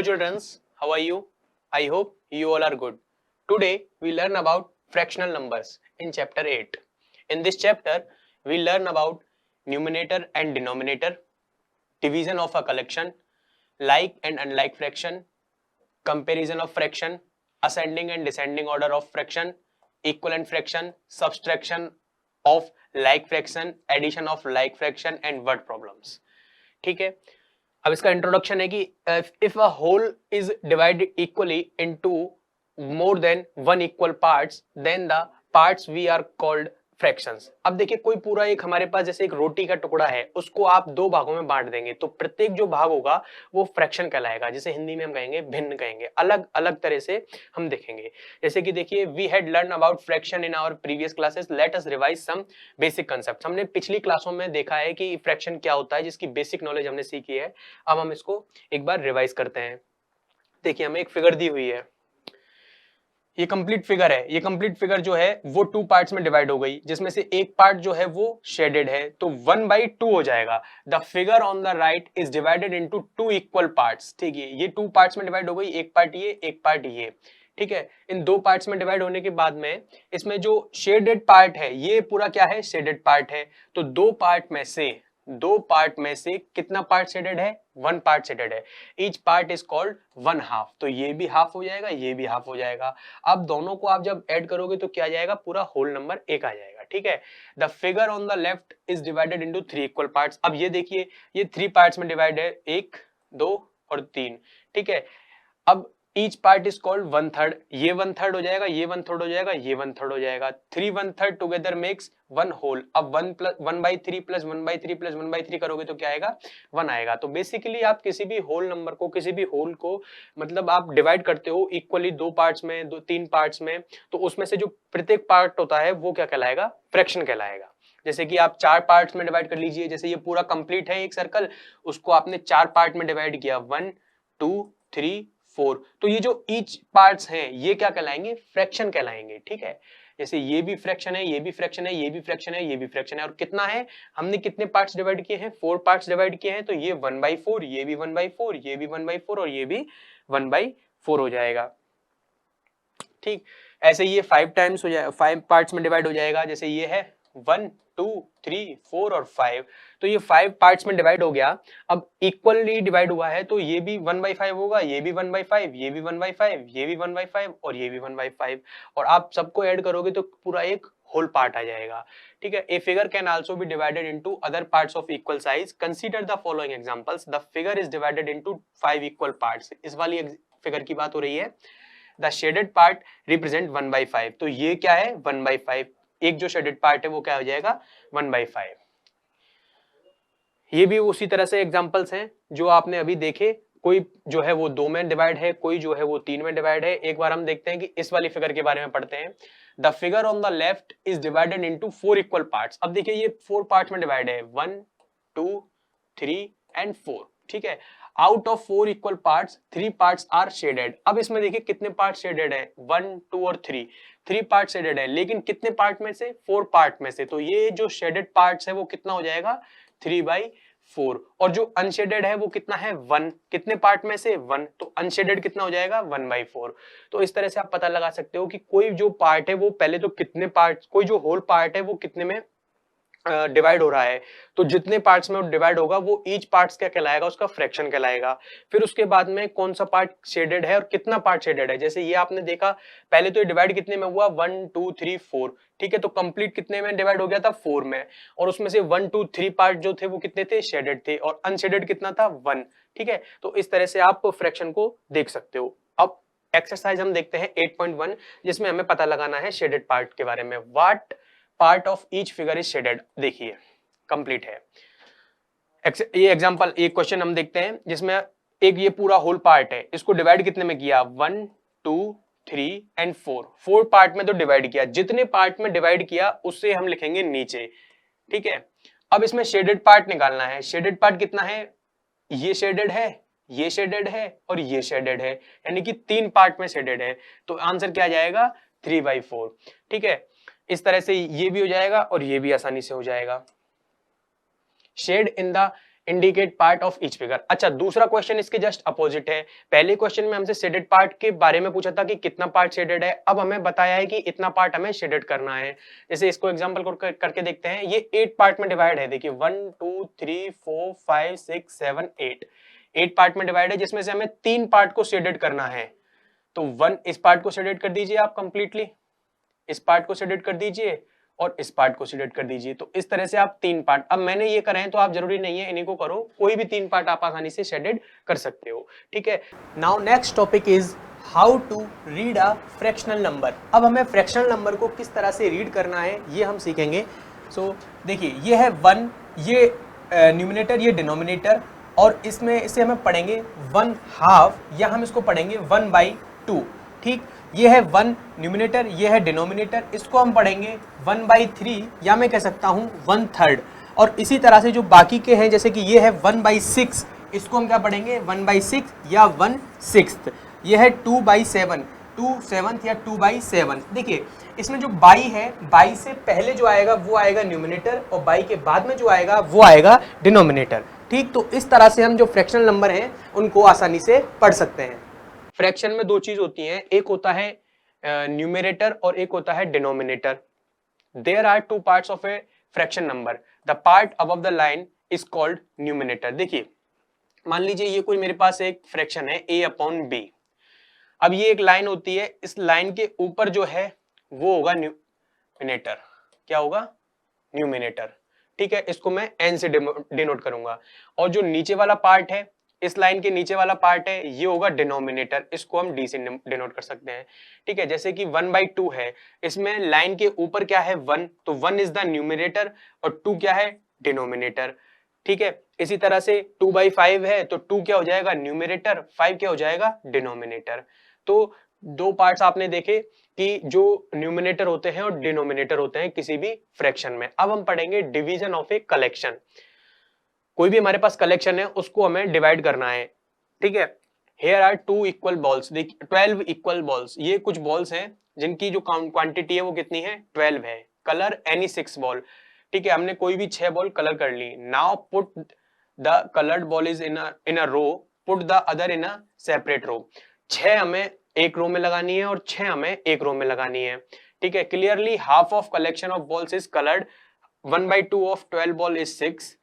childrens, how are you? I hope you all are good. Today we learn about fractional numbers in chapter 8. In this chapter we learn about numerator and denominator, division of a collection, like and unlike fraction, comparison of fraction, ascending and descending order of fraction, equivalent fraction, subtraction of like fraction, addition of like fraction and word problems. ठीक है, अब इसका introduction है कि if a whole is divided equally into more than one equal parts then the parts we are called fractions. अब देखिए कोई पूरा एक हमारे पास जैसे एक रोटी का टुकड़ा है, उसको आप दो भागों में बांट देंगे तो प्रत्येक जो भाग होगा वो फ्रैक्शन कहलाएगा, जिसे हिंदी में हम कहेंगे भिन्न कहेंगे, अलग अलग तरह से हम देखेंगे। जैसे कि देखिए we had learn about fraction in our previous classes, let us revise some basic concepts. हमने पिछली क्लासों में देखा है कि फ्रैक्शन क्या होता है, जिसकी बेसिक नॉलेज हमने सीखी है। अब हम इसको एक बार रिवाइज करते हैं। देखिए हमें एक फिगर दी हुई है, ये कंप्लीट फिगर है। ये कंप्लीट फिगर जो है वो टू पार्ट्स में डिवाइड हो गई, जिसमें से एक पार्ट जो है वो शेडेड है तो 1/2 हो जाएगा। The figure on the right is divided into two equal parts. ठीक है, ये टू पार्ट्स में डिवाइड हो गई, एक पार्ट ये एक पार्ट ये। ठीक है, इन दो पार्ट्स में डिवाइड होने के बाद में इसमें जो शेडेड पार्ट है ये पूरा क्या है, शेडेड पार्ट है। तो दो पार्ट में से कितना पार्ट शेडेड है, वन पार्ट शेडेड है। Each part is called one half, तो ये भी हाफ हो जाएगा, ये भी हाफ हो जाएगा। अब दोनों को आप जब ऐड करोगे तो क्या आ जाएगा, पूरा होल नंबर एक आ जाएगा। ठीक है, the figure on the left is divided into three equal parts. अब ये देखिए ये थ्री पार्ट्स में डिवाइड है, एक दो और तीन। ठीक है, अब each part is called one third, ये वन थर्ड हो जाएगा, ये वन थर्ड हो जाएगा, ये वन थर्ड हो जाएगा। Three one third together makes one whole. अब 1/3 प्लस 1/3 प्लस 1/3 करोगे तो क्या आएगा, 1 आएगा। तो बेसिकली आप किसी भी होल नंबर को, किसी भी होल को मतलब आप डिवाइड करते हो इक्वली दो पार्ट्स में, दो तीन पार्ट्स में, तो उसमें से जो प्रत्येक पार्ट होता है वो क्या कहलाएगा, फ्रैक्शन कहलाएगा। जैसे कि आप चार पार्ट्स में डिवाइड कर लीजिए, जैसे ये पूरा कंप्लीट है एक सर्कल, उसको आपने चार पार्ट में डिवाइड किया, 1 2 3 4, तो ये जो ईच पार्ट्स हैं ये क्या कहलाएंगे, फ्रैक्शन कहलाएंगे। ठीक है, जैसे ये भी फ्रैक्शन है, ये भी फ्रैक्शन है, ये भी फ्रैक्शन है, ये भी फ्रैक्शन है। और कितना है, हमने कितने पार्ट्स डिवाइड किए हैं, 4 पार्ट्स डिवाइड किए हैं, तो ये 1/4, ये भी 1/4, ये भी 1/4 और ये भी 1/4 हो जाएगा। ठीक, ऐसे ये 5 टाइम्स हो जाएगा, 5 पार्ट्स में डिवाइड हो जाएगा। जैसे ये है 1 2 3 4 और 5, तो ये 5 पार्ट्स में डिवाइड हो गया। अब इक्वली डिवाइड हुआ है तो ये भी 1/5 होगा, ये भी 1/5, ये भी 1/5, ये भी 1/5 और ये भी 1/5, और आप सबको ऐड करोगे तो पूरा एक होल पार्ट आ जाएगा। ठीक है, a figure can also be divided into other parts of equal size, consider the following examples. The figure is divided into 5 equal parts. इस वाली फिगर की बात हो रही है। द शेडेड पार्ट रिप्रेजेंट 1/5, तो ये क्या है, 1/5। एक जो शेडेड पार्ट है वो क्या हो जाएगा, 1/5। ये भी उसी तरह से एग्जांपल्स हैं जो आपने अभी देखे। कोई जो है वो 2 में डिवाइड है, कोई जो है वो 3 में डिवाइड है। एक बार हम देखते हैं कि इस वाली फिगर के बारे में पढ़ते हैं। The figure on the left is divided into 4 equal parts. अब देखिए ये 4 पार्ट्स में डिवाइड है, 1 2 3 एंड 4। ठीक है, out of 4 equal parts 3 parts are shaded. अब इसमें देखिए कितने पार्ट शेडेड है, 1 2 और 3 पार्ट शेडेड है, लेकिन कितने पार्ट में से, 4 पार्ट में से। तो ये जो शेडेड पार्ट्स है वो कितना हो जाएगा, 3/4, और जो अनशेडेड है वो कितना है, 1। कितने पार्ट में से, 1, तो अनशेडेड कितना हो जाएगा, 1/4। तो इस तरह से आप पता लगा सकते हो कि कोई जो पार्ट है वो पहले तो कितने पार्ट, कोई जो होल पार्ट है वो कितने में डिवाइड हो रहा है। तो जितने पार्ट्स में डिवाइड होगा वो ईच पार्ट्स क्या कहलाएगा, उसका फ्रैक्शन कहलाएगा। फिर उसके बाद में कौन सा पार्ट शेडेड है और कितना पार्ट शेडेड है। जैसे ये आपने देखा, पहले तो ये डिवाइड कितने में हुआ, 1 2 3 4। ठीक है, तो कंप्लीट कितने में डिवाइड हो गया था, 4 में, और उसमें से 1 2 3 पार्ट जो थे वो कितने थे, शेडेड थे, और अनशेडेड कितना था, 1। ठीक है, तो इस तरह से आप फ्रैक्शन को देख सकते हो। अब एक्सरसाइज हम देखते हैं 8.1, जिसमें हमें पता लगाना है शेडेड पार्ट के बारे में। What part of each figure is shaded. देखिए कंप्लीट है ये एग्जांपल, एक क्वेश्चन हम देखते हैं जिसमें एक ये पूरा होल पार्ट है, इसको डिवाइड कितने में किया, 1 2 3 एंड 4 पार्ट में तो डिवाइड किया। जितने पार्ट में डिवाइड किया उससे हम लिखेंगे नीचे। ठीक है, अब इसमें शेडेड पार्ट निकालना है। शेडेड पार्ट कितना है, ये शेडेड है, ये शेडेड है और ये शेडेड है, यानी कि 3 पार्ट में शेडेड है। तो आंसर क्या आ जाएगा, 3/4। ठीक है, इस तरह से ये भी हो जाएगा और ये भी आसानी से हो जाएगा। Shade in the indicate part of each figure. अच्छा, दूसरा क्वेश्चन इसके जस्ट अपोजिट है। पहले क्वेश्चन में हमसे शेडेड पार्ट के बारे में पूछा था कि कितना पार्ट शेडेड है, अब हमें बताया है कि इतना पार्ट हमें शेडेड करना है। जैसे इसको एग्जांपल करके देखते हैं। ये 8 पार्ट में डिवाइड है, देखिए 1 2 3 4 5 6 7 8 पार्ट में डिवाइड है, जिसमें से हमें 3 पार्ट को शेडेड करना है। तो 1 इस पार्ट को शेडेड कर दीजिए आप कंप्लीटली, इस पार्ट को शेडेड कर दीजिए और इस पार्ट को सिलेक्ट कर दीजिए। तो इस तरह से आप 3 पार्ट, अब मैंने ये करे हैं तो आप जरूरी नहीं है इन्हीं को करो, कोई भी 3 पार्ट आप आसानी से शेडेड कर सकते हो, ठीक है। Now next topic is how to read a fractional number. अब हमें फ्रैक्शनल नंबर को किस तरह से रीड करना है ये हम सीखेंगे। सो देखिए ये है 1, ये न्यूमिनेटर, ये डिनोमिनेटर, और इसमें इसे हमें पढ़ेंगे 1/2 या हम इसको पढ़ेंगे 1/2, ठीक। ये है 1 न्यूमिनेटर, ये है डिनोमिनेटर, इसको हम पढ़ेंगे 1/3 या मैं कह सकता हूँ 1/3। और इसी तरह से जो बाकी के हैं, जैसे कि ये है 1/6, इसको हम क्या पढ़ेंगे 1/6 या 1/6। ये है 2/7, 2/7 या 2/7। देखिए इसमें जो बाई है, बाई से पहले जो आएगा वो आएगा न्यूमिनेटर और बाई के बाद में जो आएगा वो आएगा डिनोमिनेटर, ठीक। तो इस तरह से हम जो फ्रैक्शनल नंबर हैं उनको आसानी से पढ़ सकते हैं। फ्रैक्शन में 2 चीज होती हैं, एक होता है न्यूमरेटर और एक होता है denominator. There are 2 parts of a fraction number, the part above the line is called numerator. देखिए मान लीजिए ये कोई मेरे पास एक फ्रैक्शन है a/b। अब ये एक लाइन होती है, इस लाइन के ऊपर जो है वो होगा न्यूमिनेटर। क्या होगा? न्यूमिनेटर, ठीक है। इसको मैं n से डिनोट करूंगा। और जो नीचे वाला पार्ट है, इस लाइन के नीचे वाला पार्ट है, ये होगा डिनोमिनेटर, इसको हम d से डिनोट कर सकते हैं, ठीक है। जैसे कि 1/2 है, इसमें लाइन के ऊपर क्या है 1, तो 1 इज द न्यूमिनेटर और 2 क्या है डिनोमिनेटर, ठीक है। इसी तरह से 2/5 है तो 2 क्या हो जाएगा न्यूमिनेटर, 5 क्या हो जाएगा डिनोमिनेटर। तो 2 पार्ट्स आपने देखे कि जो न्यूमिनेटर होते हैं और डिनोमिनेटर होते हैं किसी भी फ्रैक्शन में। अब हम पढ़ेंगे डिवीजन ऑफ ए कलेक्शन। कोई भी हमारे पास कलेक्शन है उसको हमें डिवाइड करना है, ठीक है। Here are 2 इक्वल बॉल्स, देखिए 12 इक्वल बॉल्स, ये कुछ बॉल्स हैं जिनकी जो क्वांटिटी है वो कितनी है 12 है। कलर एनी 6 बॉल, ठीक है। हमने कोई भी 6 बॉल कलर कर ली। Now put the coloured ball is in a row, put the other in a separate row. 6 हमें एक रो में लगानी है और 6 हमें एक रो में लगानी है, ठीक है। Clearly half of collection of balls is coloured, 1/2 of 12 ball is 6,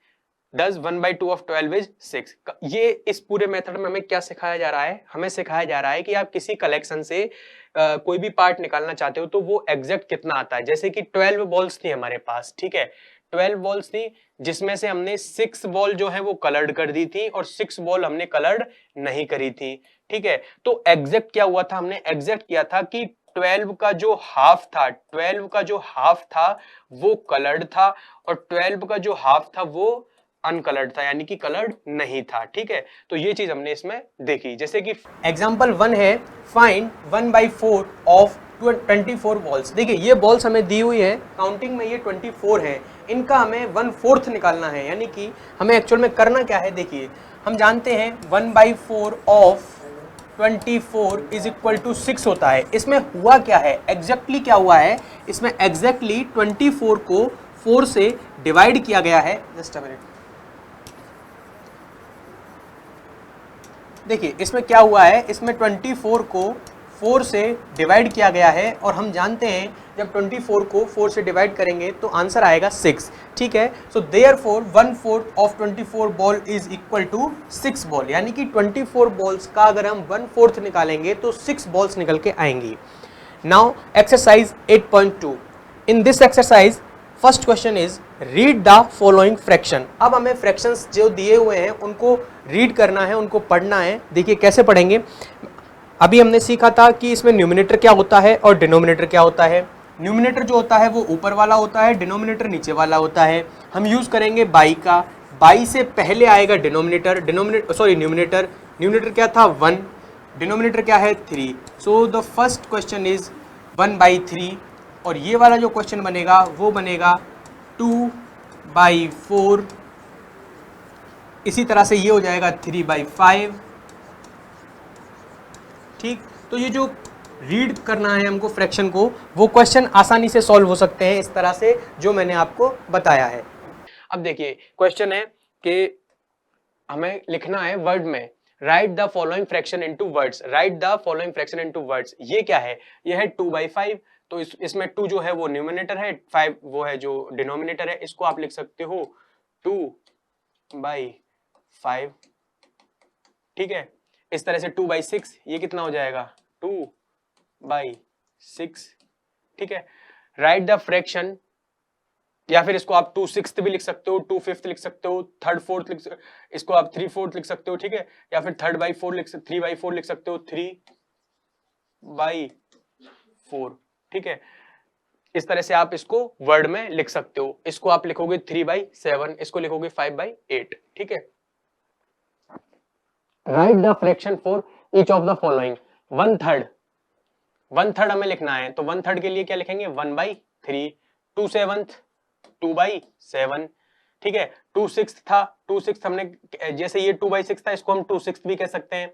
Does 1/2 of 12 is 6। ये इस पूरे मेथड में हमें क्या सिखाया जा रहा है? हमें सिखाया जा रहा है कि आप किसी कलेक्शन से कोई भी पार्ट निकालना चाहते हो तो वो एग्जैक्ट कितना आता है। जैसे कि 12 बॉल्स थी हमारे पास, ठीक है, 12 बॉल्स थी जिसमें से हमने 6 बॉल जो है वो कलर्ड कर दी थी और 6 बॉल हमने कलर्ड नहीं करी थी, ठीक है। तो एग्जैक्ट क्या हुआ था? हमने एग्जैक्ट किया था कि 12 का जो हाफ था, 12 का जो हाफ था वो कलर्ड था और 12 का जो हाफ था वो अनकलर्ड था, यानी कि कलर्ड नहीं था, ठीक है। तो ये चीज हमने इसमें देखी। जैसे कि एग्जांपल 1 है, फाइंड 1/4 ऑफ 24 बॉल्स। देखिए ये बॉल्स हमें दी हुई है, काउंटिंग में ये 24 है, इनका हमें 1/4 निकालना है। यानी कि हमें एक्चुअल में करना क्या है, देखिए हम जानते हैं 1/4 ऑफ 24 इज इक्वल टू 6 होता है। इसमें हुआ क्या है, एग्जैक्टली क्या हुआ है, इसमें एग्जैक्टली 24 को 4 से डिवाइड किया गया है। जस्ट अ मिनट, देखिए इसमें क्या हुआ है, इसमें 24 को 4 से डिवाइड किया गया है और हम जानते हैं जब 24 को 4 से डिवाइड करेंगे तो आंसर आएगा 6, ठीक है। So therefore 1/4 of 24 ball is equal to 6 ball, यानी कि 24 बॉल्स का अगर हम 1/4 निकालेंगे तो 6 बॉल्स निकल के आएंगी। Now exercise 8.2। In this exercise first question is read the following fraction. अब हमें फ्रैक्शंस जो दिए हुए हैं उनको रीड करना है, उनको पढ़ना है। देखिए कैसे पढ़ेंगे, अभी हमने सीखा था कि इसमें न्यूमिनेटर क्या होता है और डिनोमिनेटर क्या होता है। न्यूमिनेटर जो होता है वो ऊपर वाला होता है, डिनोमिनेटर नीचे वाला होता है। हम यूज करेंगे बाई का, बाई से पहले आएगा न्यूमिनेटर। न्यूमिनेटर क्या था 1, डिनोमिनेटर क्या है 3। So the first question is 1/3 और ये वाला जो क्वेश्चन बनेगा वो बनेगा 2/4। इसी तरह से ये हो जाएगा 3/5, ठीक। तो ये जो रीड करना है हमको फ्रैक्शन को, वो क्वेश्चन आसानी से सॉल्व हो सकते हैं इस तरह से जो मैंने आपको बताया है। अब देखिए क्वेश्चन है कि हमें लिखना है वर्ड में, right the following fraction into words, right the following fraction into words. ये क्या है, ये है 2/5, तो इसमें 2 जो है वो न्यूमरेटर है, 5 वो है जो डिनोमिनेटर है। इसको आप लिख सकते हो 2/5, ठीक है। इस तरह से 2/6, ये कितना हो जाएगा 2/6, ठीक है। राइट द फ्रैक्शन, या फिर इसको आप 2/6 भी लिख सकते हो, 2/5 लिख सकते हो, 3/4 लिख सकते हो, इसको आप 3/4 लिख सकते हो, ठीक है। या फिर 3/4 लिख सकते हो, 3/4, ठीक है। इस तरह से आप इसको वर्ड में लिख सकते हो। इसको आप लिखोगे 3/7, इसको लिखोगे 5/8, ठीक है। Right the fraction for each of the following. 1/3, 1/3 हमें लिखना है, तो 1/3 के लिए क्या लिखेंगे 1/3, 2/7 2/7, ठीक है। 2/6 था, 2/6 हमने, जैसे ये 2/6 था, इसको हम 2/6 भी कह सकते हैं।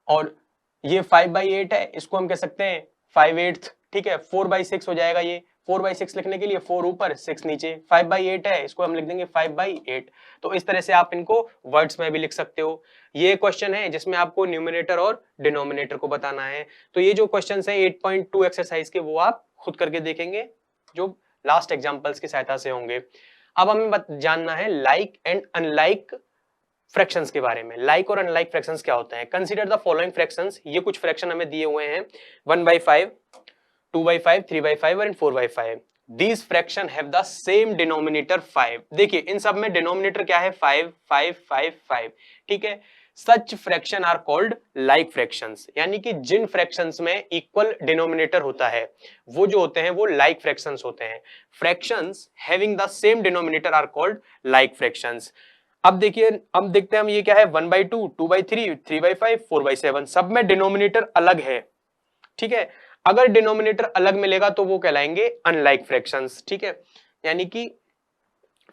और ये 5/8 है, इसको हम कह सकते हैं 5/8, ठीक है। 4/6 हो जाएगा ये, 4/6 लिखने के लिए 4 ऊपर 6 नीचे, 5/8 है, इसको हम लिख देंगे 5/8। तो इस तरह से आप इनको वर्ड्स में भी लिख सकते हो। ये क्वेश्चन है जिसमें आपको न्यूमरेटर और डिनोमिनेटर को बताना है। तो ये जो क्वेश्चन है 8.2 एक्सरसाइज के, वो आप खुद करके देखेंगे, जो लास्ट एग्जांपल्स की सहायता से होंगे। अब हमें जानना है लाइक एंड अनलाइक फ्रैक्शंस के बारे में। लाइक और अनलाइक फ्रैक्शंस क्या होते हैं। कंसीडर द फॉलोइंग फ्रैक्शंस, ये कुछ फ्रैक्शन हमें दिए हुए हैं 1/5, 2/5, 3/5 और 4/5। These fraction have the same denominator 5। देखिए इन सब में डिनोमिनेटर क्या है 5, 5, 5, 5, ठीक है। Such fraction are called like fractions, यानी कि जिन फ्रैक्शंस में इक्वल डिनोमिनेटर होता है वो जो होते हैं वो लाइक फ्रैक्शंस होते हैं। Fractions having the same denominator are called like fractions. अब देखिए, अब देखते हैं हम, ये क्या है 1/2, 2/3, 3/5, 4/7, सब में डिनोमिनेटर अलग है, ठीक है। अगर डिनोमिनेटर अलग मिलेगा तो वो कहलाएंगे अनलाइक फ्रैक्शंस, ठीक है। यानी कि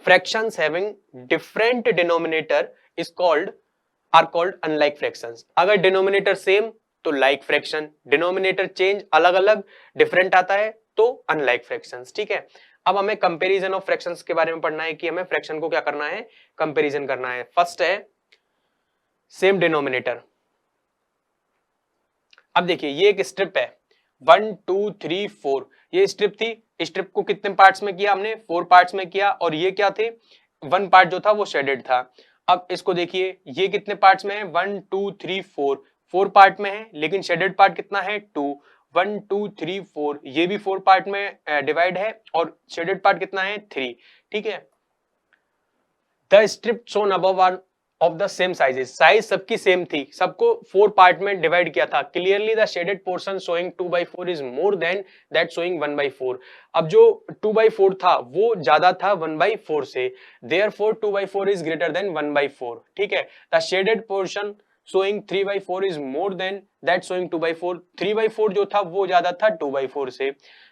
fractions having different denominator is called are called unlike fractions. अगर डिनोमिनेटर सेम तो लाइक फ्रैक्शन, डिनोमिनेटर चेंज अलग अलग डिफरेंट आता है तो अनलाइक फ्रैक्शंस, ठीक है। अब हमें कंपैरिजन ऑफ फ्रैक्शंस के बारे में पढ़ना है कि हमें फ्रैक्शन को क्या करना है, कंपैरिजन करना है। फर्स्ट है सेम डिनोमिनेटर। अब देखिए ये एक स्ट्रिप है 1 2 3 4, ये स्ट्रिप थी। स्ट्रिप को कितने पार्ट्स में किया हमने, 4 पार्ट्स में किया। और ये क्या थे, 1 पार्ट जो था वो शेडेड था। अब इसको देखिए ये कितने पार्ट्स में है 1 2 3 4, 4 पार्ट में है, लेकिन शेडेड पार्ट कितना है 2, 1 2 3 4, ये भी 4 पार्ट में डिवाइड है और शेडेड पार्ट कितना है 3, ठीक है। The strip shown above are of the same sizes, size सबकी सेम थी, सबको 4 पार्ट में डिवाइड किया था। Clearly the shaded portion showing 2/4 is more than that showing 1/4। अब जो 2/4 था वो ज्यादा था 1/4 से, देयरफॉर 2/4 इज ग्रेटर देन 1/4, ठीक है। The shaded portion showing 3/4 is more than that showing 2/4, 3/4 जो था वो ज्यादा था 2/4 से।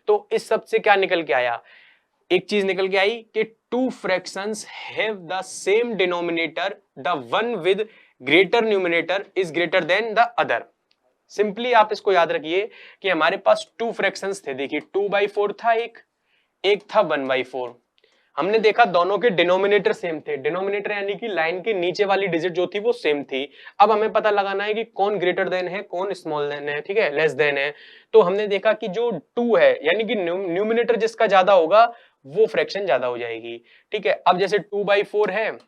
तो इस सब से क्या निकल के आया, एक चीज निकल के आई कि to fractions have the same denominator, the one with greater numerator is greater then the other. Simply आप इसको याद रखिए कि हमारे पास टू फ्रैक्शंस थे। देखिए 2/4 था, एक था 1/4। हमने देखा दोनों के डिनोमिनेटर सेम थे, डिनोमिनेटर यानी कि लाइन के नीचे वाली डिजिट जो थी वो सेम थी। अब हमें पता लगाना है कि कौन ग्रेटर देन है कौन स्मॉल देन है, ठीक है, लेस देन है। तो हमने देखा कि जो 2 है यानी कि न्यूमिनेटर जिसका ज्यादा होगा वो फ्रैक्शन ज्यादा हो जाएगी, ठीक है। अब जैसे 2/4 है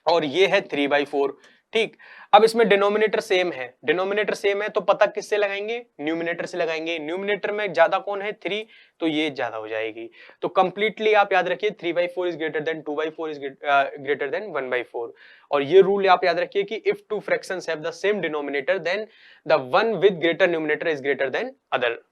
और ये है 3/4, ठीक। अब इसमें डिनोमिनेटर सेम है, डिनोमिनेटर सेम है तो पता किससे लगाएंगे, न्यूमिनेटर से लगाएंगे। न्यूमिनेटर में ज्यादा कौन है 3, तो ये ज्यादा हो जाएगी। तो कंप्लीटली आप याद रखिए 3/4 is greater than 2/4 is greater than 1/4। और ये रूल आप याद रखिए कि if two fractions have the same denominator then the one with greater numerator is greater than other.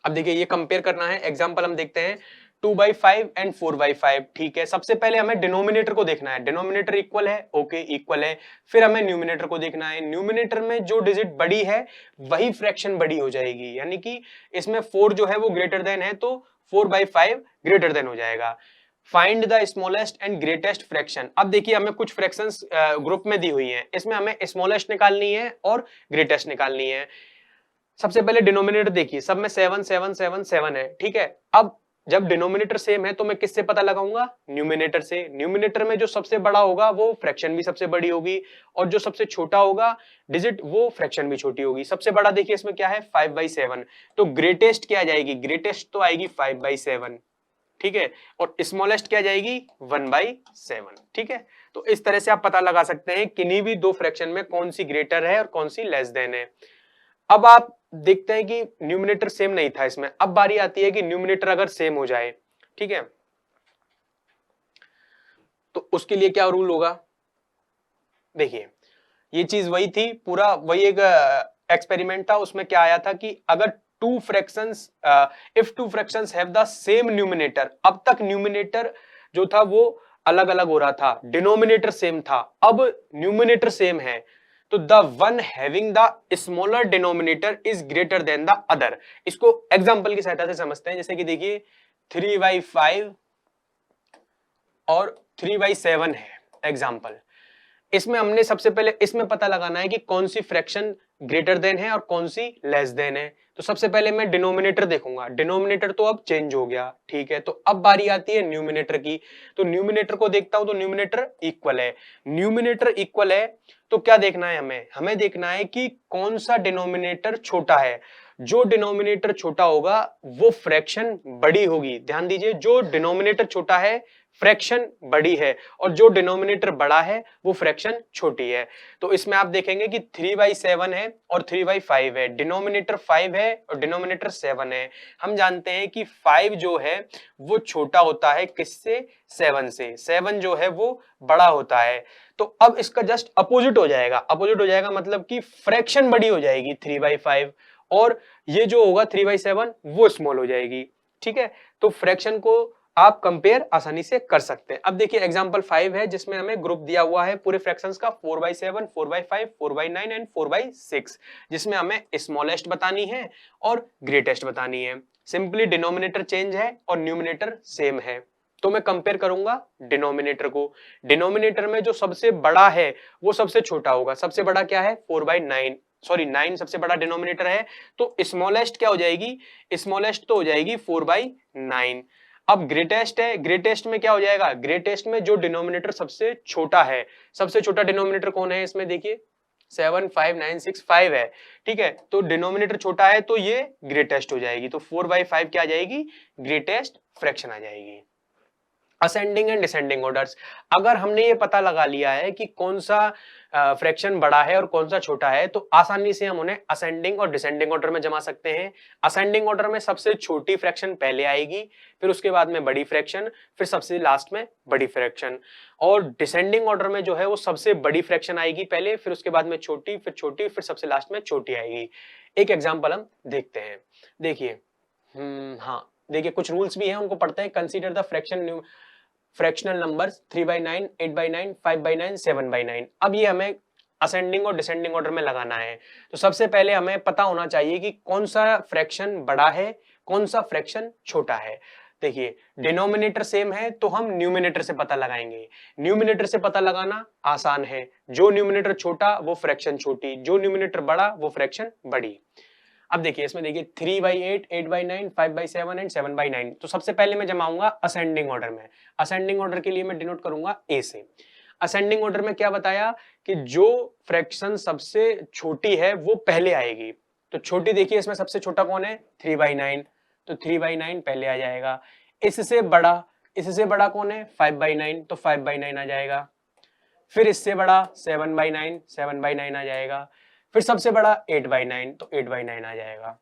अब देखिए ये कंपेयर करना है, एग्जांपल हम देखते हैं 2/5 एंड 4/5, ठीक है। सबसे पहले हमें डिनोमिनेटर को देखना है, डिनोमिनेटर इक्वल है, ओके इक्वल है। फिर हमें न्यूमिनेटर को देखना है, न्यूमिनेटर में जो डिजिट बड़ी है वही फ्रैक्शन बड़ी हो जाएगी, यानी कि इसमें 4 जो है वो ग्रेटर देन है तो 4/5 ग्रेटर देन हो जाएगा। Find the smallest and greatest fraction. अब देखिए हमें कुछ फ्रैक्शंस ग्रुप में दी हुई हैं, इसमें हमें स्मॉलेस्ट निकालनी है और ग्रेटेस्ट निकालनी है। सबसे पहले डिनोमिनेटर देखिए, सब में 7 7 7 7 है, ठीक है। अब जब डिनोमिनेटर सेम है तो मैं किससे पता लगाऊंगा? न्यूमिनेटर से। न्यूमिनेटर में जो सबसे बड़ा होगा वो फ्रैक्शन भी सबसे बड़ी होगी, और जो सबसे छोटा होगा डिजिट वो फ्रैक्शन भी छोटी होगी। सबसे बड़ा देखिए इसमें क्या है, 5/7, तो ग्रेटेस्ट क्या आ जाएगी? ग्रेटेस्ट तो आएगी 5/7, ठीक है, और स्मॉलेस्ट क्या जाएगी? 1/7, ठीक है। तो इस तरह से आप पता लगा सकते हैं किन्हीं भी दो फ्रैक्शन में कौन सी ग्रेटर है और कौन सी लेस देन है। अब आप देखते हैं कि न्यूमिनेटर सेम नहीं था इसमें, अब बारी आती है कि न्यूमिनेटर अगर सेम हो जाए, ठीक है, तो उसके लिए क्या रूल होगा? देखिए ये चीज वही थी, पूरा वही एक एक्सपेरिमेंट था। उसमें क्या आया था कि अगर two fractions, if two fractions have the same numerator, अब तक न्यूमिनेटर जो था वो अलग अलग हो रहा था, डिनोमिनेटर सेम था, अब न्यूमिनेटर सेम है, तो the one having the smaller denominator is greater then the other. इसको एग्जांपल की सहायता से समझते हैं। जैसे कि देखिए 3/5 और 3/7 है एग्जांपल। इसमें हमने सबसे पहले इसमें पता लगाना है कि कौन सी फ्रैक्शन ग्रेटर देन है और कौन सी लेस देन है। तो सबसे पहले मैं डिनोमिनेटर देखूंगा, डिनोमिनेटर तो अब चेंज हो गया, ठीक है, तो अब बारी आती है न्यूमिनेटर की। तो न्यूमिनेटर को देखता हूं तो न्यूमिनेटर इक्वल है, न्यूमिनेटर इक्वल है, तो क्या देखना है हमें? हमें देखना है कि कौन सा डिनोमिनेटर छोटा है। जो डिनोमिनेटर छोटा होगा वो फ्रैक्शन बड़ी होगी। ध्यान दीजिए, जो डिनोमिनेटर छोटा है फ्रैक्शन बड़ी है, और जो डिनोमिनेटर बड़ा है वो फ्रैक्शन छोटी है। तो इसमें आप देखेंगे कि 3/7 है और 3/5 है, डिनोमिनेटर 5 है और डिनोमिनेटर 7 है। हम जानते हैं कि 5 जो है वो छोटा होता है किससे? 7 से। 7 जो है वो बड़ा होता है। तो अब इसका जस्ट अपोजिट हो जाएगा, अपोजिट हो जाएगा मतलब कि फ्रैक्शन बड़ी हो जाएगी 3/5, और ये जो होगा 3/7 वो स्मॉल हो जाएगी, ठीक है। तो फ्रैक्शन को आप कंपेयर आसानी से कर सकते हैं। अब देखिए एग्जांपल 5 है जिसमें हमें ग्रुप दिया हुआ है पूरे फ्रैक्शंस का 4/7, 4/5, 4/9 एंड 4/6, जिसमें हमें स्मॉलेस्ट बतानी है और ग्रेटेस्ट बतानी है। सिंपली डिनोमिनेटर चेंज है और न्यूमिनेटर सेम है, तो मैं कंपेयर करूंगा डिनोमिनेटर को। डिनोमिनेटर में जो सबसे बड़ा है वो सबसे छोटा होगा। सबसे बड़ा क्या है? 4/9, सॉरी 9 सबसे बड़ा डिनोमिनेटर है, तो स्मॉलेस्ट क्या हो जाएगी? स्मॉलेस्ट तो हो जाएगी 4/9। अब ग्रेटेस्ट है, ग्रेटेस्ट में क्या हो जाएगा? ग्रेटेस्ट में जो डिनोमिनेटर सबसे छोटा है, सबसे छोटा डिनोमिनेटर कौन है इसमें? देखिए 7, 5, 9, 6, 5 है, ठीक है, तो डिनोमिनेटर छोटा है तो ये ग्रेटेस्ट हो जाएगी, तो 4/5 क्या आ जाएगी? ग्रेटेस्ट फ्रैक्शन आ जाएगी। असेंडिंग एंड डिसेंडिंग ऑर्डर्स, अगर हमने ये पता लगा लिया है कि कौन सा फ्रैक्शन बड़ा है और कौन सा छोटा है, तो आसानी से हम उन्हें असेंडिंग और डिसेंडिंग ऑर्डर में जमा सकते हैं। असेंडिंग ऑर्डर में सबसे छोटी फ्रैक्शन पहले आएगी, फिर उसके बाद में बड़ी फ्रैक्शन, फिर सबसे लास्ट में बड़ी फ्रैक्शन, और डिसेंडिंग ऑर्डर में जो है वो सबसे बड़ी फ्रैक्शन आएगी पहले, फिर उसके बाद में छोटी, फिर सबसे लास्ट में छोटी आएगी। एक एग्जाम्पल हम देखते हैं। देखिए हाँ, देखिए कुछ रूल्स भी हैं, उनको पढ़ते हैं। Consider the fractional numbers 3/9, 8/9, 5/9, 7/9। अब ये हमें असेंडिंग और डिसेंडिंग ऑर्डर में लगाना है। तो सबसे पहले हमें पता होना चाहिए कि कौन सा फ्रैक्शन बड़ा है, कौन सा फ्रैक्शन छोटा है। देखिए डिनोमिनेटर सेम है तो हम न्यूमिनेटर से पता लगाएंगे। न्यूमिनेटर से पता लगाना आसान है, जो न्यूमिनेटर छोटा वो फ्रैक्शन छोटी, जो न्यूमिनेटर बड़ा वो फ्रैक्शन बड़ी। अब देखिए इसमें देखिए 3/8, 8/9, 5/7 एंड 7/9। तो सबसे पहले मैं जमाऊंगा असेंडिंग ऑर्डर में। असेंडिंग ऑर्डर के लिए मैं डिनोट करूंगा ए से। असेंडिंग ऑर्डर में क्या बताया कि जो फ्रैक्शन सबसे छोटी है वो पहले आएगी। तो छोटी देखिए इसमें सबसे छोटा कौन है? 3/9, तो 3/9 पहले आ जाएगा। इससे बड़ा कौन है? 5/9, तो 5/9 आ जाएगा। फिर इससे बड़ा 7/9, 7/9 आ जाएगा। फिर सबसे बड़ा 8/9, तो 8/9 आ जाएगा,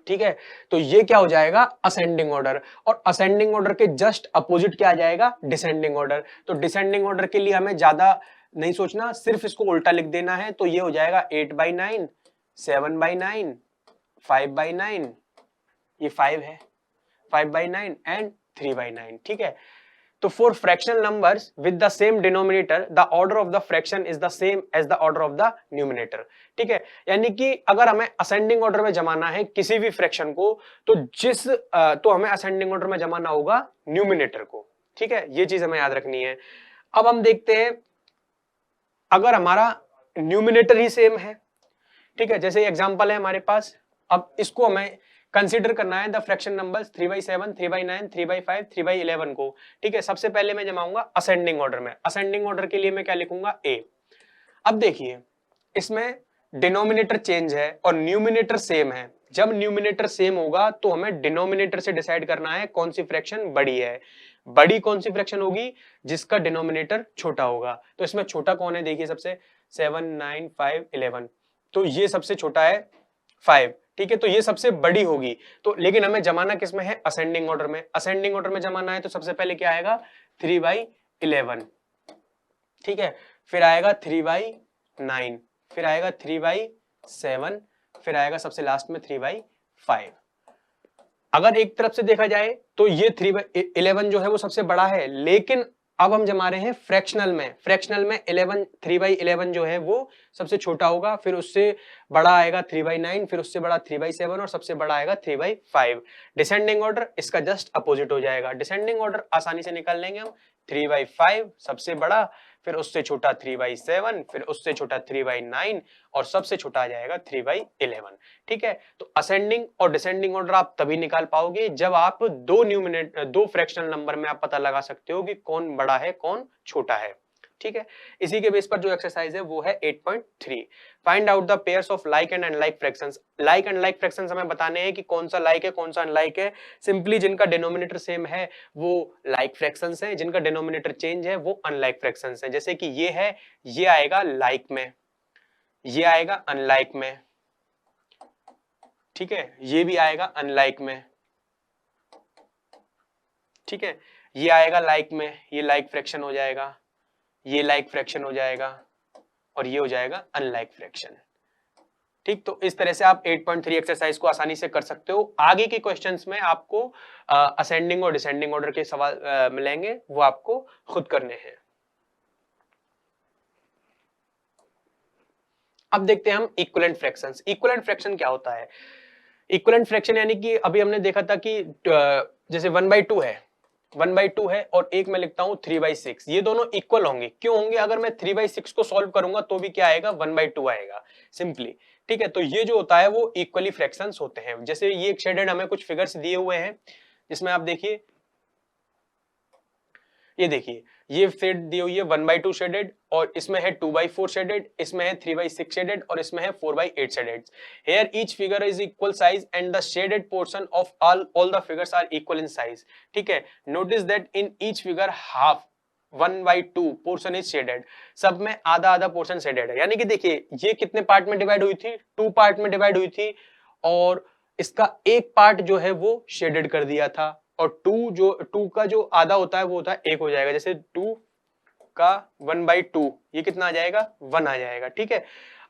ठीक है। तो ये क्या हो जाएगा? Ascending order. और असेंडिंग ऑर्डर के जस्ट अपोजिट क्या आ जाएगा? Descending order. तो डिसेंडिंग ऑर्डर के लिए हमें ज्यादा नहीं सोचना, सिर्फ इसको उल्टा लिख देना है। तो ये हो जाएगा 8/9, 7/9, 5/9, ये 5 है, 5/9 एंड 3/9, ठीक है। तो for fractional numbers with the same denominator the order of the fraction is the same as the order of the numerator, ठीक है। यानी कि अगर हमें असेंडिंग ऑर्डर में जमाना है किसी भी फ्रैक्शन को, तो हमें असेंडिंग ऑर्डर में जमाना होगा न्यूमिनेटर को, ठीक है। ये चीज हमें याद रखनी है। अब हम देखते हैं अगर हमारा न्यूमिनेटर ही सेम है, ठीक है, जैसे एग्जांपल है हमारे पास। अब इसको हमें कंसीडर करना है द फ्रैक्शन नंबर्स 3/7, 3/9, 3/5, 3/11 को। ठीक है, सबसे पहले मैं जमाऊंगा असेंडिंग ऑर्डर में। असेंडिंग ऑर्डर के लिए मैं क्या लिखूंगा, ए। अब देखिए इसमें डिनोमिनेटर चेंज है और न्यूमिनेटर सेम है। जब न्यूमिनेटर सेम होगा तो हमें डिनोमिनेटर से डिसाइड करना है कौन सी फ्रैक्शन बड़ी है। बड़ी कौन सी फ्रैक्शन होगी, जिसका डिनोमिनेटर छोटा होगा। तो इसमें छोटा कौन है, देखिए सबसे 7, 9, 5, 11, तो ये सबसे छोटा है 5। ठीक है, तो ये सबसे बड़ी होगी। तो लेकिन हमें जमाना किस में है, असेंडिंग ऑर्डर में। असेंडिंग ऑर्डर में जमाना है तो सबसे पहले क्या आएगा, 3/11। ठीक है, फिर आएगा 3/9, फिर आएगा 3/7, फिर आएगा सबसे लास्ट में 3/5। अगर एक तरफ से देखा जाए तो ये 3/11 जो है वो सबसे बड़ा है, लेकिन अब हम जमा रहे हैं फ्रैक्शनल में। फ्रैक्शनल में 11, 3/11 जो है वो सबसे छोटा होगा, फिर उससे बड़ा आएगा 3/9, फिर उससे बड़ा 3/7 और सबसे बड़ा आएगा 3/5। डिसेंडिंग ऑर्डर इसका जस्ट अपोजिट हो जाएगा। डिसेंडिंग ऑर्डर आसानी से निकाल लेंगे हम, 3/5 सबसे बड़ा, फिर उससे छोटा 3/7, फिर उससे छोटा 3/9 और सबसे छोटा आ जाएगा 3/11। ठीक है, तो असेंडिंग और डिसेंडिंग ऑर्डर आप तभी निकाल पाओगे जब आप दो फ्रैक्शनल नंबर में आप पता लगा सकते हो कि कौन बड़ा है कौन छोटा है। ठीक है, इसी के बेस पर जो एक्सरसाइज है वो है 8.3, find out the pairs of like and unlike fractions. Like and like fractions हमें बताने हैं कि कौन सा लाइक है कौन सा अनलाइक है। सिंपली जिनका डिनोमिनेटर सेम है वो लाइक फ्रैक्शंस है, जिनका डिनोमिनेटर चेंज है वो अनलाइक फ्रैक्शंस है। जैसे कि ये है, ये आएगा लाइक में, ये आएगा अनलाइक में। ठीक है, ये भी आएगा अनलाइक में। ठीक है, ये आएगा लाइक में, ये लाइक फ्रैक्शन हो जाएगा, ये लाइक फ्रैक्शन हो जाएगा और ये हो जाएगा अनलाइक फ्रैक्शन। ठीक, तो इस तरह से आप 8.3 एक्सरसाइज को आसानी से कर सकते हो। आगे के क्वेश्चंस में आपको असेंडिंग और डिसेंडिंग ऑर्डर के सवाल मिलेंगे, वो आपको खुद करने हैं। अब देखते हैं हम इक्विवेलेंट फ्रैक्शंस। इक्विवेलेंट फ्रैक्शन क्या होता है? इक्विवेलेंट फ्रैक्शन यानी कि अभी हमने देखा था कि जैसे 1/2 है, 1/2 है और एक मैं लिखता हूं 3/6, ये दोनों इक्वल होंगे। क्यों होंगे? अगर मैं 3/6 को सॉल्व करूंगा तो भी क्या आएगा, 1/2 आएगा सिंपली। ठीक है, तो ये जो होता है वो इक्वली फ्रैक्शंस होते हैं। जैसे ये एक शेडेड हमें कुछ फिगर्स दिए हुए हैं जिसमें आप देखिए, ये देखिए ये शेड दी हुई है 1/2 शेडेड, और इसमें है 2/4 शेडेड, इसमें है 3/6 शेडेड और इसमें है 4/8 shaded. Here each figure is equal size and the shaded portion of all the figures are equal in size. ठीक है, notice that in each figure half 1/2 portion is shaded. सब में आधा आधा पोर्शन शेडेड है। यानी कि देखिए ये कितने पार्ट में डिवाइड हुई थी, 2 पार्ट में डिवाइड हुई थी, और इसका एक पार्ट जो है वो शेडेड कर दिया था, और 2 का जो आधा होता है वो होता है 1 हो जाएगा। जैसे 2 का 1/2 ये कितना आ जाएगा, 1 आ जाएगा। ठीक है,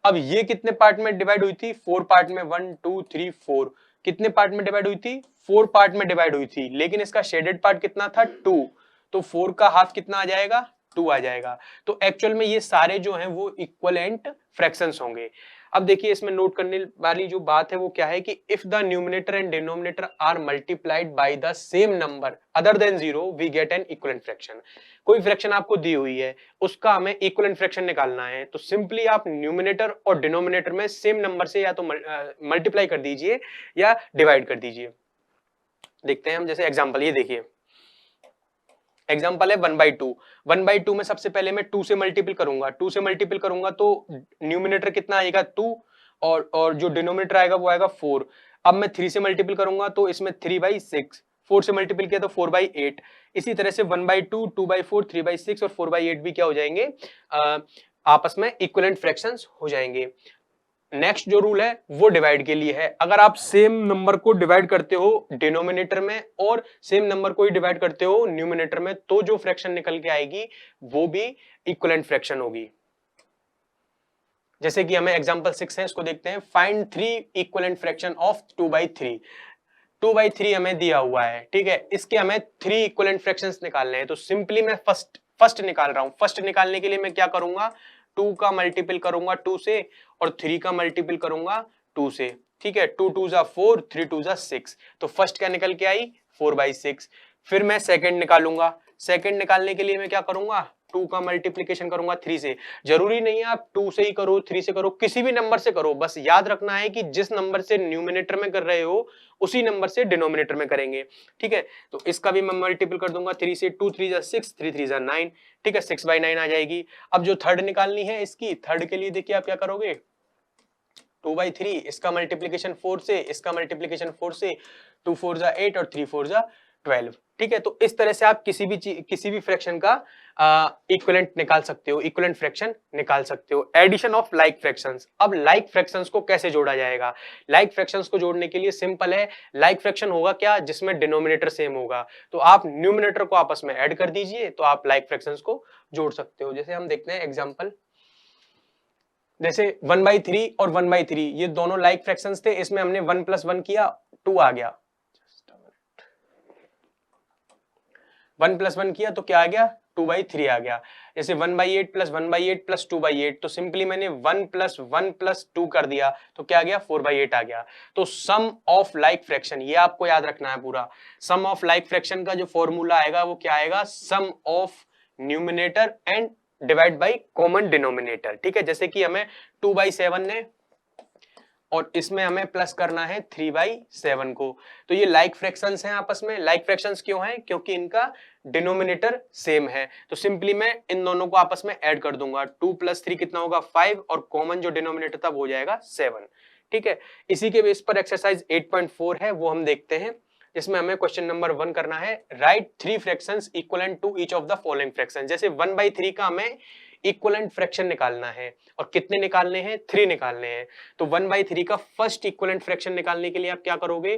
अब ये कितने पार्ट में डिवाइड हुई थी, 4 पार्ट में, 1 2 3 4। कितने पार्ट में डिवाइड हुई थी, 4 पार्ट में डिवाइड हुई थी, लेकिन इसका शेडेड पार्ट कितना था, 2। तो 4 का हाफ कितना आ जाएगा, 2 आ जाएगा। तो एक्चुअल में ये सारे जो हैं वो इक्विवेलेंट फ्रैक्शंस होंगे। अब देखिए इसमें नोट करने वाली जो बात है वो क्या है कि if the numerator and denominator are multiplied by the same number other than 0 we get an equivalent fraction. कोई फ्रैक्शन आपको दी हुई है, उसका हमें इक्विवेलेंट फ्रैक्शन निकालना है, तो सिंपली आप न्यूमिनेटर और डिनोमिनेटर में सेम नंबर से या तो मल्टीप्लाई कर दीजिए या डिवाइड कर दीजिए। देखते हैं हम, जैसे एग्जांपल ये देखिए, एग्जांपल है 1/2। 1/2 में सबसे पहले मैं 2 से मल्टीपल करूंगा, 2 से मल्टीपल करूंगा तो न्यूमिनेटर कितना आएगा, 2, और जो डिनोमिनेटर आएगा वो आएगा 4। अब मैं 3 से मल्टीपल करूंगा तो इसमें 3/6, 4 से मल्टीपल किया तो 4/8। इसी तरह से 1/2, 2/4, 3/6 और 4/8 भी क्या हो जाएंगे, आपस में इक्विवेलेंट फ्रैक्शंस हो जाएंगे। नेक्स्ट जो रूल है वो डिवाइड के लिए है। अगर आप सेम नंबर को डिवाइड करते हो डिनोमिनेटर में और सेम नंबर को ही डिवाइड करते हो न्यूमिनेटर में, तो जो फ्रैक्शन निकल के आएगी वो भी इक्विवेलेंट फ्रैक्शन होगी। जैसे कि हमें एग्जांपल 6 है, इसको देखते हैं। Find 3 equivalent fraction of 2/3। 2/3 हमें दिया हुआ है, ठीक है, इसके हमें 3 इक्विवेलेंट फ्रैक्शंस निकालने हैं। तो सिंपली मैं फर्स्ट निकाल रहा हूं। फर्स्ट निकालने के लिए मैं क्या करूंगा, 2 का मल्टीपल करूंगा 2 से और 3 का मल्टीपल करूंगा 2 से। ठीक है, 2 2 4, 3 2 6। तो फर्स्ट क्या निकल के आई, 4/6। फिर मैं सेकंड निकालूंगा। सेकंड निकालने के लिए मैं क्या करूंगा, 2 का मल्टीप्लीकेशन करूंगा 3 से। जरूरी नहीं है आप 2 से ही करो, 3 से करो, किसी भी नंबर से करो, बस याद रखना है कि जिस नंबर से न्यूमरेटर में कर रहे हो उसी नंबर से डिनोमिनेटर में करेंगे। ठीक है, तो इसका भी मैं मल्टीपल कर दूंगा 3 से। 2 3 6, 3 3 9। ठीक है, 6/9 आ जाएगी। अब जो थर्ड निकालनी है इसकी, थर्ड के लिए देखिए आप क्या करोगे, 2/3, इसका मल्टीप्लीकेशन 4 से, इसका मल्टीप्लीकेशन 4 से, 2 4 8 और 3 4 12। ठीक है, तो इस तरह से आप किसी भी फ्रैक्शन का इक्विवेलेंट निकाल सकते हो, इक्विवेलेंट फ्रैक्शन निकाल सकते हो। Addition of like fractions. अब लाइक फ्रैक्शंस को कैसे जोड़ा जाएगा? लाइक फ्रैक्शंस को जोड़ने के लिए सिंपल है, लाइक फ्रैक्शन होगा क्या, जिसमें डिनोमिनेटर सेम होगा, तो आप न्यूमरेटर को आपस में ऐड कर दीजिए, तो आप लाइक फ्रैक्शंस को जोड़ सकते हो। जैसे हम देखते हैं एग्जांपल, जैसे 1/3 और 1/3 ये दोनों लाइक फ्रैक्शंस थे, इसमें हमने 1 + 1 किया, 2 आ गया। 1 + 1 किया तो क्या आ गया, 2/3 आ गया। जैसे 1/8 + 1/8 + 2/8, तो सिंपली मैंने 1 + 1 + 2 कर दिया, तो क्या आ गया, 4/8 आ गया। तो सम ऑफ लाइक फ्रैक्शन, ये आपको याद रखना है पूरा। सम ऑफ लाइक फ्रैक्शन का जो फॉर्मूला आएगा वो क्या आएगा, sum of numerator and divide by common denominator. ठीक है, जैसे कि हमें 2/7 ने और इसमें हमें प्लस करना है 3/7 को, तो ये लाइक फ्रैक्शंस हैं आपस में। लाइक फ्रैक्शंस क्यों हैं, क्योंकि इनका डिनोमिनेटर सेम है। तो सिंपली मैं इन दोनों को आपस में ऐड कर दूंगा, 2 + 3 कितना होगा, 5, और कॉमन जो डिनोमिनेटर था वो हो जाएगा 7। ठीक है, इसी के बेस पर एक्सरसाइज 8.4 है, वो हम देखते हैं, जिसमें हमें क्वेश्चन नंबर 1 करना है, write 3 fractions equivalent to each of the following fraction. जैसे 1/3 का हमें इक्विवेलेंट फ्रैक्शन निकालना है, और कितने निकालने हैं, 3 निकालने हैं। तो 1/3 का फर्स्ट इक्विवेलेंट फ्रैक्शन निकालने के लिए आप क्या करोगे,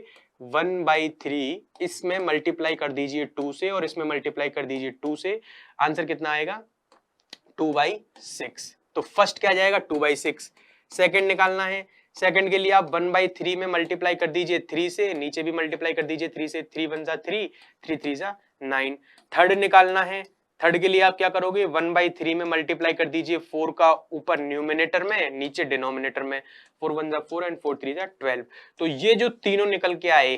1/3 इसमें मल्टीप्लाई कर दीजिए 2 से, और इसमें मल्टीप्लाई कर दीजिए 2 से, आंसर कितना आएगा, 2/6। तो फर्स्ट क्या जाएगा, 2/6। सेकंड निकालना है, सेकंड के लिए आप 1/3 में मल्टीप्लाई कर दीजिए 3 से, नीचे भी मल्टीप्लाई कर दीजिए 3 से, 3 1 3, 3 3 9। थर्ड निकालना है, थर्ड के लिए आप क्या करोगे, 1/3 में मल्टीप्लाई कर दीजिए 4 का ऊपर न्यूमिनेटर में, नीचे डिनोमिनेटर में, 4 1 4 एंड 4 3 12। तो ये जो तीनों निकल के आए,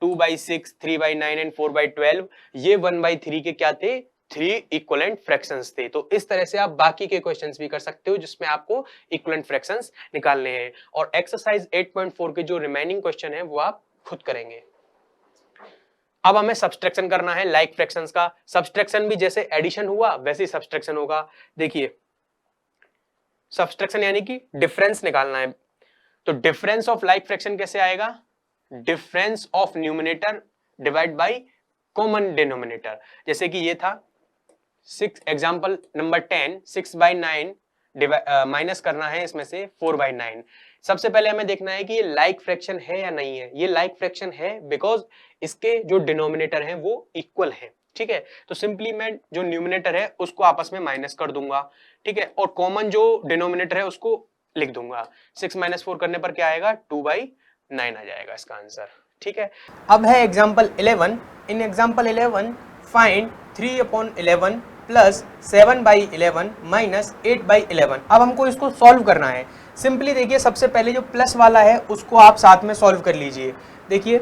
2/6, 3/9 एंड 4/12, ये 1/3 के क्या थे, 3 इक्विवेलेंट फ्रैक्शंस थे। तो इस तरह से आप बाकी के क्वेश्चंस भी कर सकते हो, जिसमें आपको इक्विवेलेंट फ्रैक्शंस निकालने हैं। और एक्सरसाइज 8.4 के जो रिमेनिंग क्वेश्चन है वो आप खुद करेंगे। अब हमें सब्सट्रैक्शन करना है लाइक फ्रैक्शंस का। सब्सट्रैक्शन भी जैसे एडिशन हुआ वैसे ही सब्सट्रैक्शन होगा। देखिए, सब्सट्रैक्शन यानी कि डिफरेंस निकालना है, तो डिफरेंस ऑफ लाइक फ्रैक्शन कैसे आएगा, difference of numerator divide by common denominator. जैसे कि ये था 6, एग्जांपल नंबर 10, 6/9 माइनस करना है इसमें से 4/9। सबसे पहले हमें देखना है कि ये लाइक फ्रैक्शन है या नहीं है। ये लाइक फ्रैक्शन है बिकॉज इसके जो डिनोमिनेटर हैं वो इक्वल हैं। ठीक है, तो सिंपली मैं जो न्यूमिनेटर है उसको आपस में माइनस कर दूंगा। ठीक है, और कॉमन जो डिनोमिनेटर है उसको लिख दूंगा। 6 - 4 करने पर क्या आएगा, 2/9 आ जाएगा इसका आंसर। ठीक है, अब है एग्जांपल 11। इन एग्जांपल 11 फाइंड 3/11 प्लस 7/11 माइनस 8/11। अब हमको इसको सॉल्व करना है। सिंपली देखिए, सबसे पहले जो प्लस वाला है उसको आप साथ में सॉल्व कर लीजिए। देखिए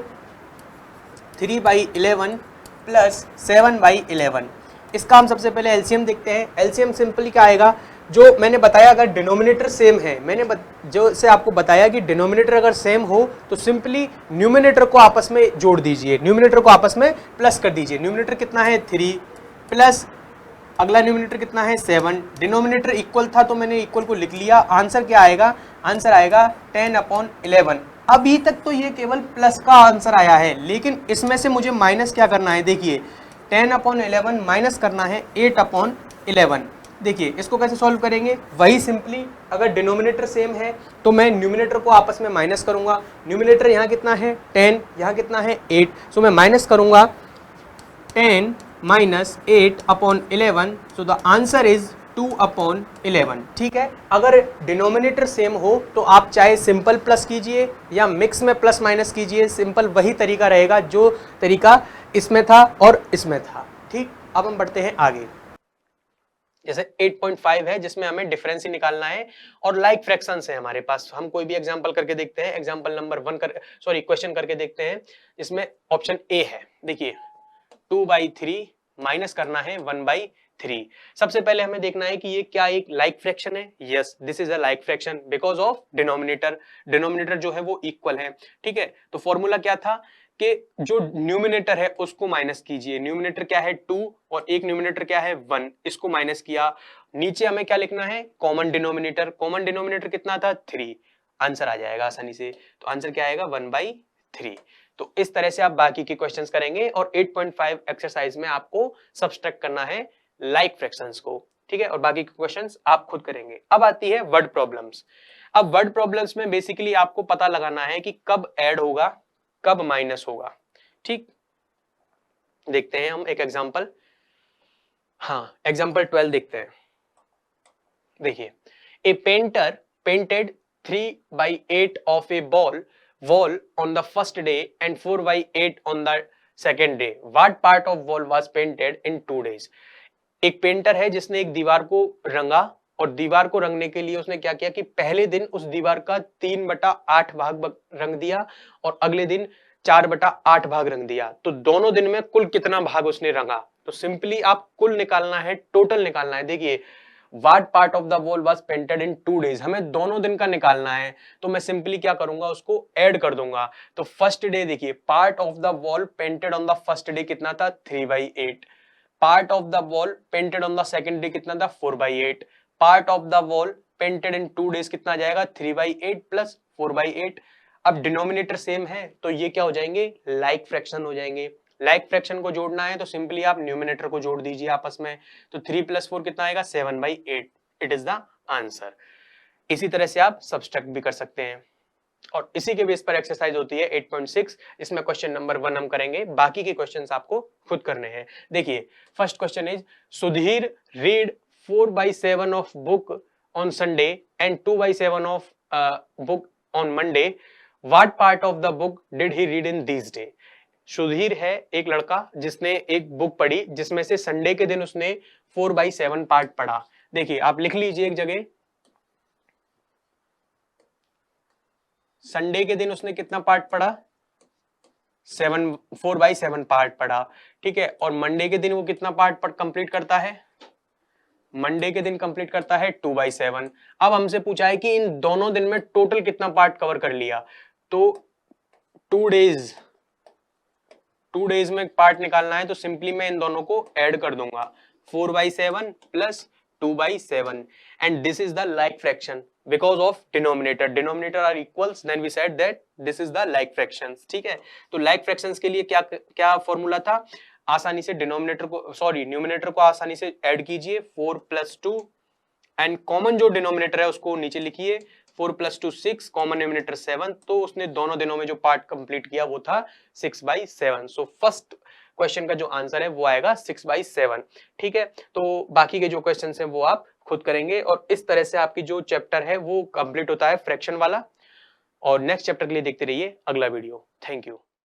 3/11 प्लस 7/11, इसका हम सबसे पहले एलसीएम देखते हैं। एलसीएम सिंपली क्या आएगा, जो मैंने बताया अगर डिनोमिनेटर सेम है, मैंने जो से आपको बताया कि डिनोमिनेटर अगर सेम हो तो सिंपली न्यूमिनेटर को आपस में जोड़ दीजिए, न्यूमिनेटर को आपस में प्लस कर दीजिए। न्यूमिनेटर कितना है 3 प्लस अगला न्यूमिनेटर कितना है 7। डिनोमिनेटर इक्वल था तो मैंने इक्वल को लिख लिया। आंसर क्या आएगा, आंसर आएगा 10/11। अभी तक तो ये केवल प्लस का आंसर आया है, लेकिन इसमें से मुझे माइनस क्या करना है। देखिए 10/11 माइनस करना है 8/11। देखिए इसको कैसे सॉल्व करेंगे, वही सिंपली अगर डिनोमिनेटर सेम है तो मैं न्यूमिनेटर को आपस में माइनस करूंगा। न्यूमिनेटर यहाँ कितना है 10, यहाँ कितना है 8, सो मैं माइनस करूंगा 10 minus 8/11, so the answer is 2/11। ठीक है, अगर डिनोमिनेटर सेम हो तो आप चाहे सिंपल प्लस कीजिए या मिक्स में प्लस माइनस कीजिए, सिंपल वही तरीका रहेगा जो तरीका इसमें था और इसमें था। ठीक, अब हम बढ़ते हैं आगे। जैसे 8.5 है जिसमें हमें डिफरेंस ही निकालना है और लाइक फ्रैक्शंस है हमारे पास। हम कोई भी एग्जांपल करके देखते हैं, एग्जांपल नंबर 1 क्वेश्चन करके देखते हैं, जिसमें ऑप्शन ए है। देखिए 2/3 माइनस करना है 1/6। 3। सबसे पहले हमें देखना है कि ये क्या एक लाइक फ्रैक्शन है। Yes, this is a like fraction because of denominator जो है वो इक्वल है। ठीक है, तो फॉर्मूला क्या था कि जो न्यूमिनेटर है उसको माइनस कीजिए। न्यूमिनेटर क्या है 2 और एक न्यूमिनेटर क्या है 1, इसको माइनस किया। नीचे हमें क्या लिखना है, कॉमन डिनोमिनेटर। कॉमन डिनोमिनेटर कितना था 3, आंसर आ जाएगा आसानी से। तो आंसर क्या आएगा 1/3। तो इस तरह से आप बाकी के क्वेश्चंस करेंगे और 8.5 एक्सरसाइज में आपको सब्सट्रैक्ट करना है लाइक फ्रैक्शंस को। ठीक है, और बाकी के क्वेश्चंस आप खुद करेंगे। अब आती है वर्ड प्रॉब्लम्स। अब वर्ड प्रॉब्लम्स में बेसिकली आपको पता लगाना है कि कब ऐड होगा कब माइनस होगा। ठीक, देखते हैं हम एक एग्जांपल। हाँ, एग्जांपल 12 देखते हैं। देखिए, ए painter painted 3/8 of A wall on the first day and 4/8 on the second day. What part of wall was painted in 2 days? एक पेंटर है जिसने एक दीवार को रंगा और दीवार को रंगने के लिए उसने क्या किया कि पहले दिन उस दीवार का 3/8 भाग रंग दिया और अगले दिन 4/8 भाग रंग दिया। तो दोनों दिन में कुल कितना भाग उसने रंगा। तो सिंपली आप कुल निकालना है, टोटल निकालना है। देखिए, What part of the wall was painted in 2 days, हमें दोनों दिन का निकालना है। तो मैं सिंपली क्या करूंगा, उसको ऐड कर दूंगा। तो फर्स्ट डे देखिए, part of the wall painted on the first day कितना था 3/8। Part of the wall painted on the second day कितना था 4/8। Part of the wall painted in 2 days कितना जाएगा 3/8 प्लस 4/8। अब डिनोमिनेटर सेम है तो ये क्या हो जाएंगे, लाइक फ्रैक्शन हो जाएंगे। लाइक फ्रैक्शन को जोड़ना है तो सिंपली आप न्यूमिनेटर को जोड़ दीजिए आपस में। तो 3 + 4 कितना आएगा 7/8। It is the answer. इसी तरह से आप सब्सट्रैक्ट भी कर सकते हैं और इसी के बेस पर एक्सरसाइज होती है 8.6। इसमें क्वेश्चन नंबर 1 हम करेंगे, बाकी के क्वेश्चंस आपको खुद करने हैं। देखिए, first question is Sudhir read 4/7 of book on Sunday and 2/7 of book on Monday. What part of the book did he read in this day. Sudhir है एक लड़का जिसने एक बुक पढ़ी जिसमें से संडे के दिन उसने 4/7 पार्ट पढ़ा। देखिए, आप लिख लीजिए एक जगह, संडे के दिन उसने कितना पार्ट पढ़ा 4/7 पार्ट पढ़ा। ठीक है, और मंडे के दिन वो कितना पार्ट कंप्लीट करता है, मंडे के दिन कंप्लीट करता है 2/7। अब हमसे पूछा है कि इन दोनों दिन में टोटल कितना पार्ट कवर कर लिया। तो 2 डेज में पार्ट निकालना है तो सिंपली मैं इन दोनों को ऐड कर दूंगा 4/7 plus 2/7 and this is the like fraction because of denominator are equals, then we said that this is the like fractions. ठीक है, तो लाइक फ्रैक्शंस के लिए क्या क्या फॉर्मूला था, आसानी से न्यूमिनेटर को आसानी से ऐड कीजिए 4 + 2 एंड कॉमन जो डिनोमिनेटर है उसको नीचे लिखिए 4 + 2 6, कॉमन डिनोमिनेटर 7। तो उसने दोनों दिनों में जो पार्ट कंप्लीट किया वो था 6/7। सो फर्स्ट क्वेश्चन का जो आंसर है वो आएगा 6/7। ठीक है, तो बाकी के जो क्वेश्चन है वो आप खुद करेंगे और इस तरह से आपकी जो चैप्टर है वो कंप्लीट होता है फ्रैक्शन वाला। और नेक्स्ट चैप्टर के लिए देखते रहिए अगला वीडियो। Thank you.